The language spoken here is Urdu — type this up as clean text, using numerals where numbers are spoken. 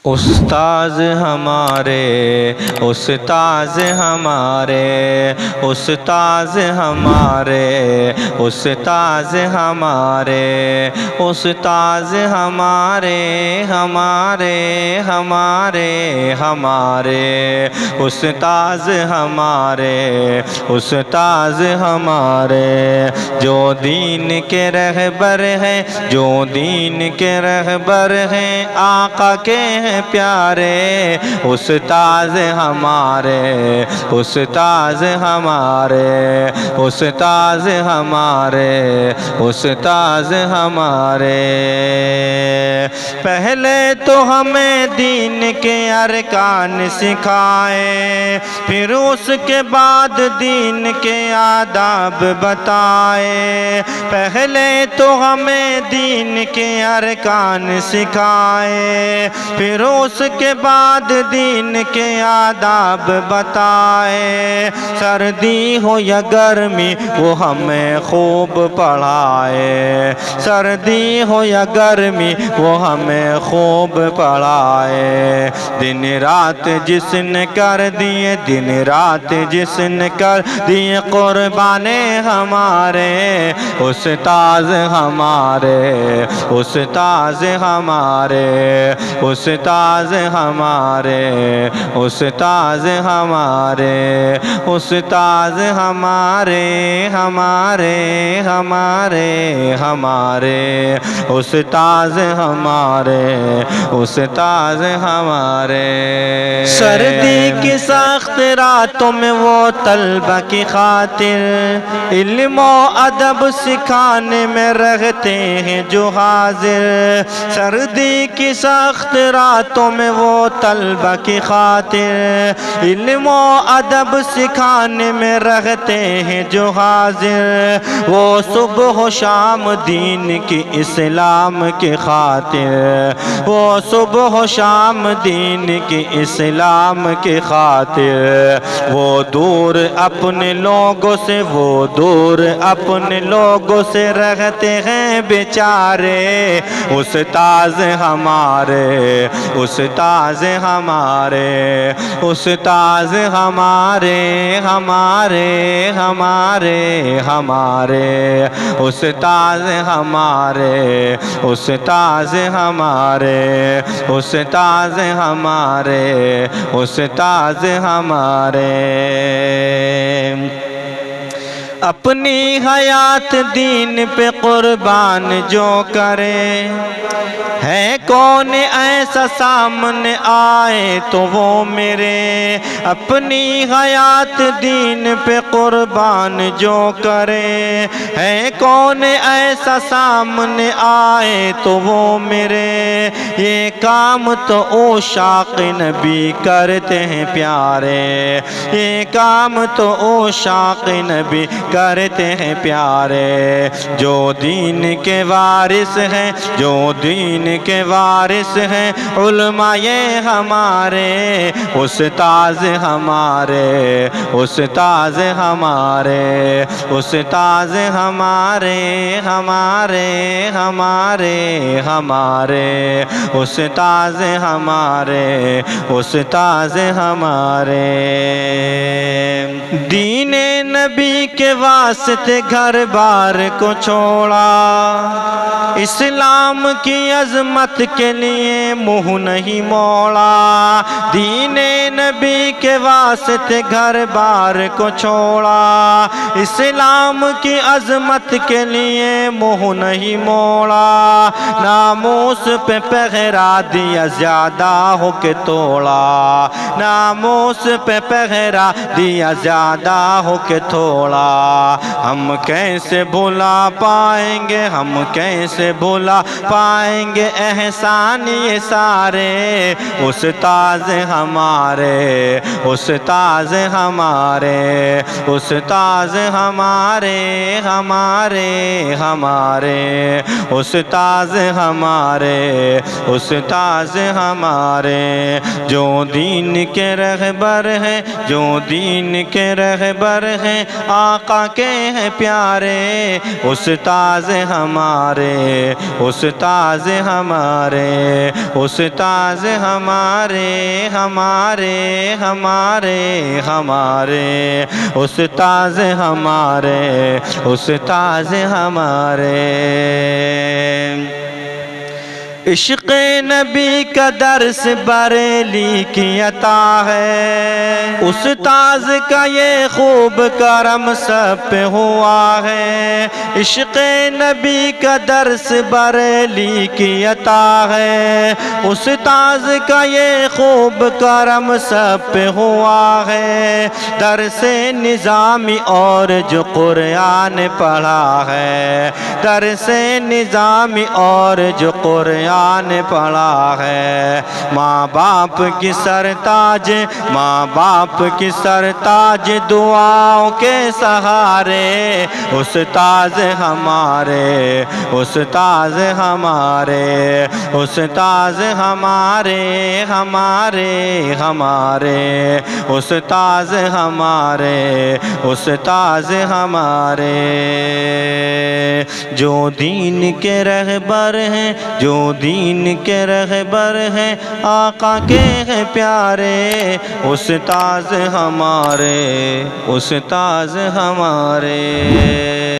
استاذ ہمارے، استاذ ہمارے، استاذ ہمارے، استاذ ہمارے، استاذ ہمارے، ہمارے ہمارے ہمارے استاذ ہمارے، استاذ ہمارے، جو دین کے رہبر ہیں، جو دین کے رہبر ہیں، آقا کے ہیں پیارے، استاذ ہمارے، استاذ ہمارے، استاذ ہمارے، استاذ ہمارے۔ پہلے تو ہمیں دین کے ارکان سکھائے، پھر اس کے بعد دین کے آداب بتائے۔ پہلے تو ہمیں دین کے ارکان سکھائے، پھر اس کے بعد دین کے آداب بتائے۔ سردی ہو یا گرمی وہ ہمیں خوب پڑھائے، سردی ہو یا گرمی وہ ہمیں خوب پڑھائے۔ دن رات جس نے کر دیے، دن رات جس نے کر دیے قربانے ہمارے، استاذ ہمارے، استاذ ہمارے، استاذ ہمارے، استاذ ہمارے، استاذ ہمارے، ہمارے ہمارے ہمارے استاذ ہمارے، استاذ ہمارے۔ سردی کی سخت راتوں میں وہ طلبہ کی خاطر علم و ادب سکھانے میں رہتے ہیں جو حاضر۔ سردی کی سخت راتوں میں وہ طلبہ کی خاطر علم و ادب سکھانے میں رہتے ہیں جو حاضر۔ وہ صبح و شام دین کی اسلام کی خاطر، وہ صبح و شام دین کی اسلام کی خاطر، وہ دور اپنے لوگوں سے، وہ دور اپنے لوگوں سے رہتے ہیں بیچارے، استاذ ہمارے، استاذ ہمارے، استاذ ہمارے، ہمارے ہمارے ہمارے استاذ ہمارے، استاذ ہمارے، استاذ ہمارے، استاذ ہمارے۔ اپنی حیات دین پہ قربان جو کرے، ہے کون ایسا سامنے آئے تو وہ میرے، اپنی حیات دین پہ قربان جو کرے، ہے کون ایسا سامنے آئے تو وہ میرے۔ یہ کام تو عشاق نبی کرتے ہیں پیارے، یہ کام تو عشاق نبی کرتے ہیں پیارے، جو دین کے وارث ہیں، جو دین کے وارث ہیں، علماء یہ ہمارے، استاذ ہمارے، استاذ ہمارے، استاذ ہمارے، ہمارے ہمارے ہمارے استاذ ہمارے، استاذ ہمارے۔ دین نبی کے واسطے گھر بار کو چھوڑا، اسلام کی عظمت کے لیے منہ نہیں موڑا، دین نبی کے واسطے گھر بار کو چھوڑا، اسلام کی عظمت کے لیے منہ نہیں موڑا، ناموس پہ پہرا دیا زیادہ ہو کے توڑا، ناموس پہ پہرا دیا زیادہ ہو کے تھوڑا۔ ہم کیسے بھلا پائیں گے، ہم کیسے بھلا پائیں گے احسان یہ سارے، استاذ ہمارے، استاذ ہمارے، استاذ ہمارے، ہمارے ہمارے استاذ ہمارے، استاذ ہمارے، جو دین کے رہبر ہیں، جو دین کے رہبر ہیں، آقا آقا کے ہیں پیارے، استاذ ہمارے، استاذ ہمارے، استاذ ہمارے، ہمارے ہمارے ہمارے، استاذ ہمارے، استاذ ہمارے۔ عشق نبی کا درس بریلی کی عطا ہے، استاذ کا یہ خوب کرم سب پہ ہوا ہے۔ عشق نبی کا درس بریلی کی عطا ہے، استاذ کا یہ خوب کرم سب پہ ہوا ہے۔ درس نظامی اور جو قرآن پڑھا ہے، درس نظامی اور جو قرآن پڑھا ہے، ماں باپ کی سرتاج، ماں باپ کی سرتاج دعاؤں کے سہارے، استاذ ہمارے، استاذ ہمارے، استاذ ہمارے، ہمارے ہمارے، استاذ ہمارے، استاذ ہمارے۔ جو دین کے رہبر ہیں، جو دین کے رہبر ہیں، آقا کے ہیں پیارے، استاذ ہمارے، استاذ ہمارے۔